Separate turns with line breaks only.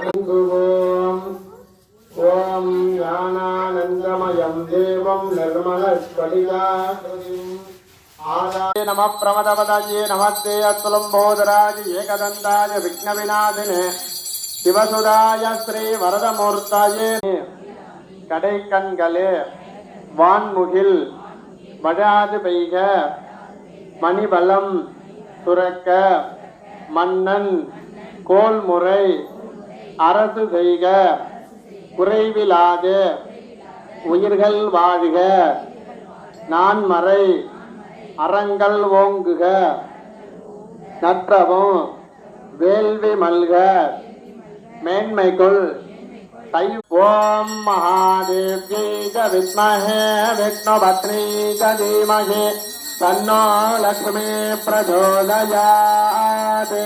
ஓம் ஞானானந்தமயம் தேவம் நிர்மலஸ்படிகாகிருதிம் ஆதாய நம பிரமதபதாயே நமஸ்தே அத்துலம்போதராஜ ஏகதந்தாய விக்னவிநாதினே சிவசுதாய ஸ்ரீ வரதமூர்த்தாயே கடைக்கண்களே வான்முகில் வடாது பெய்க மணிபலம் சுரக்க மன்னன் கோல்முறை அரசு செய்க குறைவிலாது உயிர்கள் வாழ்க நான்மறை அறங்கள் ஓங்குக நற்றவும் வேள்வி மல்க மேன்மைக்குள் ஓம் மகாதேவ்யை வித்மஹே விஷ்ணுபத்னி தீமஹி தன்னோ லக்ஷ்மீ பிரச்சோதயாத்.